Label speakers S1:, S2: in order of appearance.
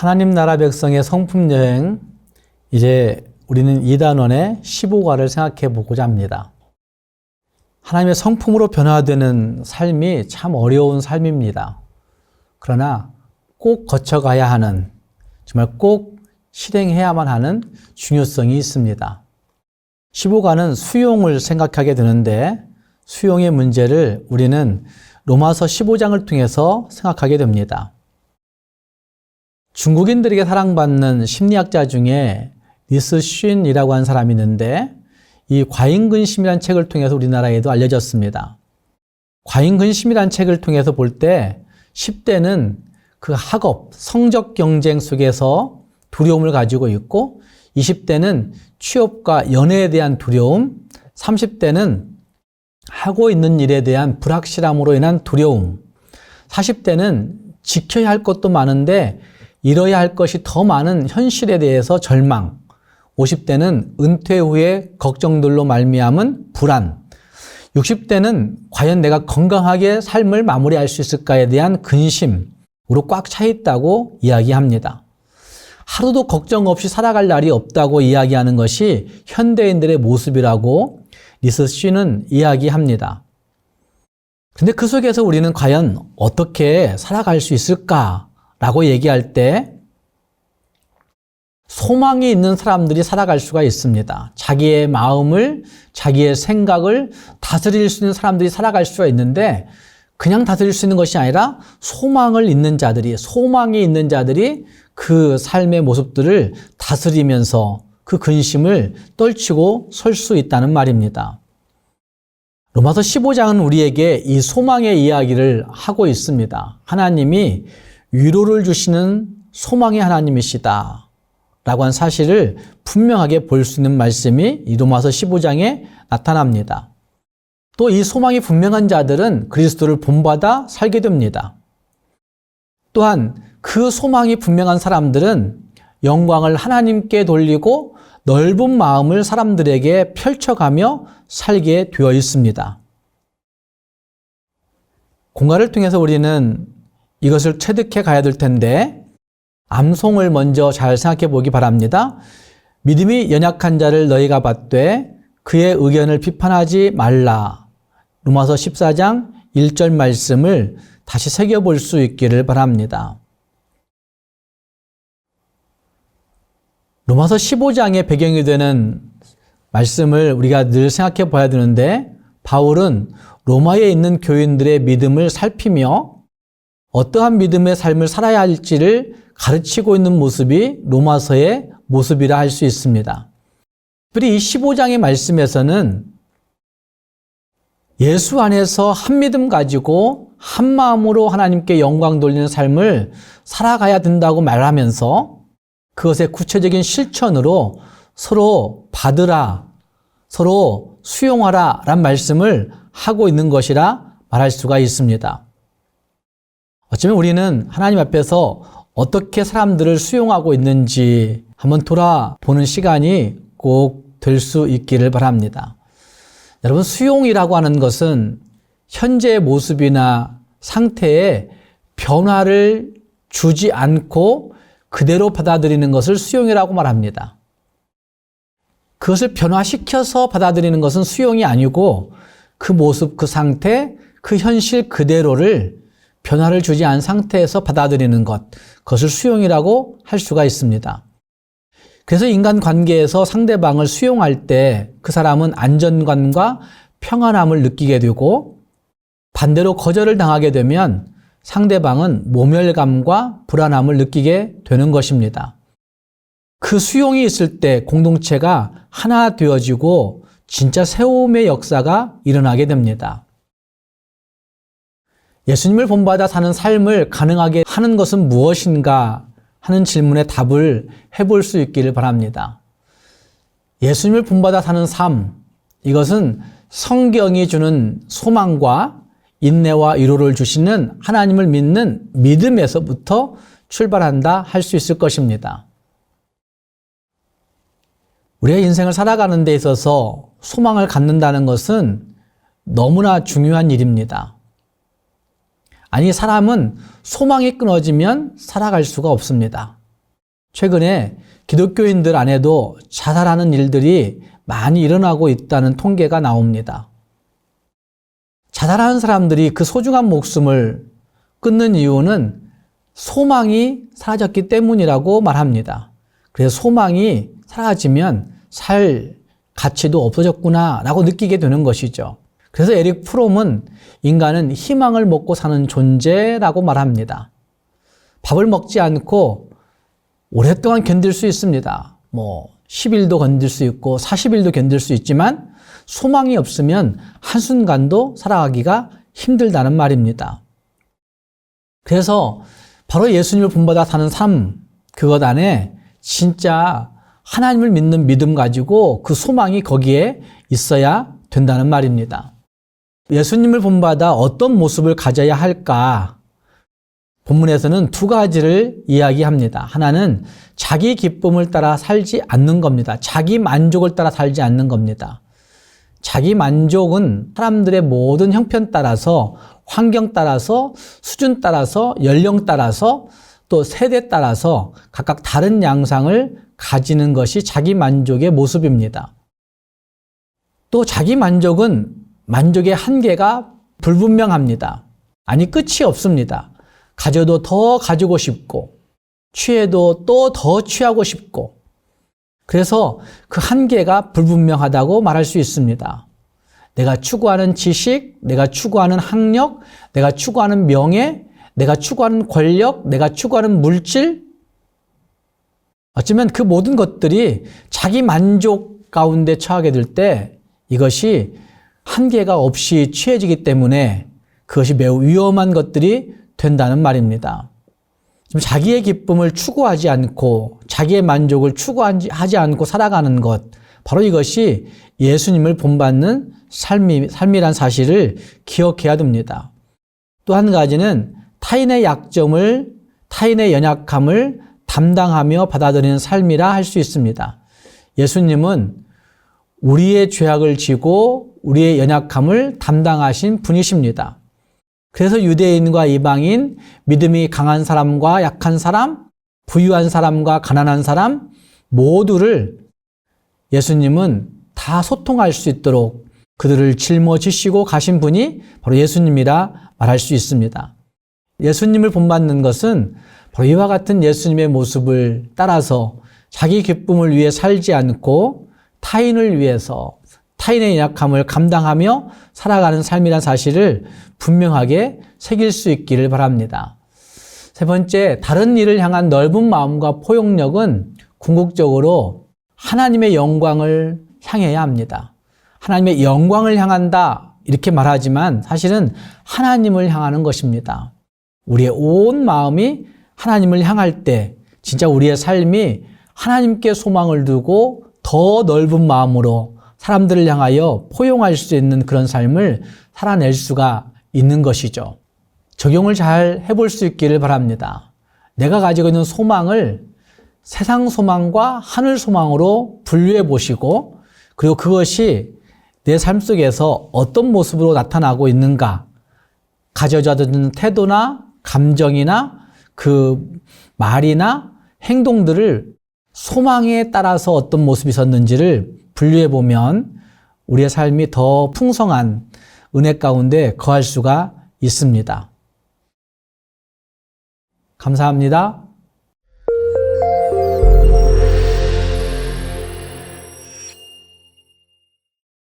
S1: 하나님 나라 백성의 성품 여행, 이제 우리는 2단원의 15과를 생각해 보고자 합니다. 하나님의 성품으로 변화되는 삶이 참 어려운 삶입니다. 그러나 꼭 거쳐가야 하는, 정말 꼭 실행해야만 하는 중요성이 있습니다. 15과는 수용을 생각하게 되는데 수용의 문제를 우리는 로마서 15장을 통해서 생각하게 됩니다. 중국인들에게 사랑받는 심리학자 중에 리스 쉰이라고 하는 사람이 있는데 이 과잉근심이라는 책을 통해서 우리나라에도 알려졌습니다. 과잉근심이라는 책을 통해서 볼 때 10대는 그 학업, 성적 경쟁 속에서 두려움을 가지고 있고 20대는 취업과 연애에 대한 두려움, 30대는 하고 있는 일에 대한 불확실함으로 인한 두려움, 40대는 지켜야 할 것도 많은데 이뤄야 할 것이 더 많은 현실에 대해서 절망, 50대는 은퇴 후에 걱정들로 말미암은 불안, 60대는 과연 내가 건강하게 삶을 마무리할 수 있을까에 대한 근심으로 꽉 차 있다고 이야기합니다. 하루도 걱정 없이 살아갈 날이 없다고 이야기하는 것이 현대인들의 모습이라고 리스 쉰은 이야기합니다. 근데 그 속에서 우리는 과연 어떻게 살아갈 수 있을까라고 얘기할 때 소망이 있는 사람들이 살아갈 수가 있습니다. 자기의 마음을, 자기의 생각을 다스릴 수 있는 사람들이 살아갈 수가 있는데 그냥 다스릴 수 있는 것이 아니라 소망이 있는 자들이 그 삶의 모습들을 다스리면서 그 근심을 떨치고 설 수 있다는 말입니다. 로마서 15장은 우리에게 이 소망의 이야기를 하고 있습니다. 하나님이 위로를 주시는 소망의 하나님이시다 라고 한 사실을 분명하게 볼 수 있는 말씀이 이 로마서 15장에 나타납니다. 또 이 소망이 분명한 자들은 그리스도를 본받아 살게 됩니다. 또한 그 소망이 분명한 사람들은 영광을 하나님께 돌리고 넓은 마음을 사람들에게 펼쳐가며 살게 되어 있습니다. 공과를 통해서 우리는 이것을 체득해 가야 될 텐데 암송을 먼저 잘 생각해 보기 바랍니다. 믿음이 연약한 자를 너희가 받되 그의 의견을 비판하지 말라. 로마서 14장 1절 말씀을 다시 새겨볼 수 있기를 바랍니다. 로마서 15장의 배경이 되는 말씀을 우리가 늘 생각해 봐야 되는데 바울은 로마에 있는 교인들의 믿음을 살피며 어떠한 믿음의 삶을 살아야 할지를 가르치고 있는 모습이 로마서의 모습이라 할 수 있습니다. 특별히 이 15장의 말씀에서는 예수 안에서 한 믿음 가지고 한 마음으로 하나님께 영광 돌리는 삶을 살아가야 된다고 말하면서 그것의 구체적인 실천으로 서로 받으라, 서로 수용하라 라는 말씀을 하고 있는 것이라 말할 수가 있습니다. 어쩌면 우리는 하나님 앞에서 어떻게 사람들을 수용하고 있는지 한번 돌아보는 시간이 꼭 될 수 있기를 바랍니다. 여러분, 수용이라고 하는 것은 현재의 모습이나 상태에 변화를 주지 않고 그대로 받아들이는 것을 수용이라고 말합니다. 그것을 변화시켜서 받아들이는 것은 수용이 아니고 그 모습, 그 상태, 그 현실 그대로를 변화를 주지 않은 상태에서 받아들이는 것, 그것을 수용이라고 할 수가 있습니다. 그래서 인간 관계에서 상대방을 수용할 때 그 사람은 안전감과 평안함을 느끼게 되고 반대로 거절을 당하게 되면 상대방은 모멸감과 불안함을 느끼게 되는 것입니다. 그 수용이 있을 때 공동체가 하나 되어지고 진짜 세움의 역사가 일어나게 됩니다. 예수님을 본받아 사는 삶을 가능하게 하는 것은 무엇인가 하는 질문에 답을 해볼 수 있기를 바랍니다. 예수님을 본받아 사는 삶, 이것은 성경이 주는 소망과 인내와 위로를 주시는 하나님을 믿는 믿음에서부터 출발한다 할 수 있을 것입니다. 우리의 인생을 살아가는 데 있어서 소망을 갖는다는 것은 너무나 중요한 일입니다. 아니, 사람은 소망이 끊어지면 살아갈 수가 없습니다. 최근에 기독교인들 안에도 자살하는 일들이 많이 일어나고 있다는 통계가 나옵니다. 자살하는 사람들이 그 소중한 목숨을 끊는 이유는 소망이 사라졌기 때문이라고 말합니다. 그래서 소망이 사라지면 살 가치도 없어졌구나 라고 느끼게 되는 것이죠. 그래서 에릭 프롬은 인간은 희망을 먹고 사는 존재라고 말합니다. 밥을 먹지 않고 오랫동안 견딜 수 있습니다. 10일도 견딜 수 있고 40일도 견딜 수 있지만 소망이 없으면 한순간도 살아가기가 힘들다는 말입니다. 그래서 바로 예수님을 본받아 사는 삶, 그것 안에 진짜 하나님을 믿는 믿음 가지고 그 소망이 거기에 있어야 된다는 말입니다. 예수님을 본받아 어떤 모습을 가져야 할까? 본문에서는 두 가지를 이야기합니다. 하나는 자기 기쁨을 따라 살지 않는 겁니다. 자기 만족을 따라 살지 않는 겁니다. 자기 만족은 사람들의 모든 형편 따라서, 환경 따라서, 수준 따라서, 연령 따라서, 또 세대 따라서 각각 다른 양상을 가지는 것이 자기 만족의 모습입니다. 또 자기 만족은 만족의 한계가 불분명합니다. 아니, 끝이 없습니다. 가져도 더 가지고 싶고, 취해도 또 더 취하고 싶고, 그래서 그 한계가 불분명하다고 말할 수 있습니다. 내가 추구하는 지식, 내가 추구하는 학력, 내가 추구하는 명예, 내가 추구하는 권력, 내가 추구하는 물질, 어쩌면 그 모든 것들이 자기 만족 가운데 처하게 될 때 이것이 한계가 없이 취해지기 때문에 그것이 매우 위험한 것들이 된다는 말입니다. 자기의 기쁨을 추구하지 않고 자기의 만족을 추구하지 않고 살아가는 것, 바로 이것이 예수님을 본받는 삶이란 사실을 기억해야 됩니다. 또 한 가지는 타인의 약점을, 타인의 연약함을 담당하며 받아들이는 삶이라 할 수 있습니다. 예수님은 우리의 죄악을 지고 우리의 연약함을 담당하신 분이십니다. 그래서 유대인과 이방인, 믿음이 강한 사람과 약한 사람, 부유한 사람과 가난한 사람 모두를 예수님은 다 소통할 수 있도록 그들을 짊어지시고 가신 분이 바로 예수님이라 말할 수 있습니다. 예수님을 본받는 것은 바로 이와 같은 예수님의 모습을 따라서 자기 기쁨을 위해 살지 않고 타인을 위해서 타인의 연약함을 감당하며 살아가는 삶이란 사실을 분명하게 새길 수 있기를 바랍니다. 세 번째, 다른 일을 향한 넓은 마음과 포용력은 궁극적으로 하나님의 영광을 향해야 합니다. 하나님의 영광을 향한다 이렇게 말하지만 사실은 하나님을 향하는 것입니다. 우리의 온 마음이 하나님을 향할 때 진짜 우리의 삶이 하나님께 소망을 두고 더 넓은 마음으로 사람들을 향하여 포용할 수 있는 그런 삶을 살아낼 수가 있는 것이죠. 적용을 잘 해볼 수 있기를 바랍니다. 내가 가지고 있는 소망을 세상 소망과 하늘 소망으로 분류해 보시고, 그리고 그것이 내 삶 속에서 어떤 모습으로 나타나고 있는가, 가져져야 태도나 감정이나 그 말이나 행동들을 소망에 따라서 어떤 모습이 있었는지를 분류해 보면 우리의 삶이 더 풍성한 은혜 가운데 거할 수가 있습니다. 감사합니다.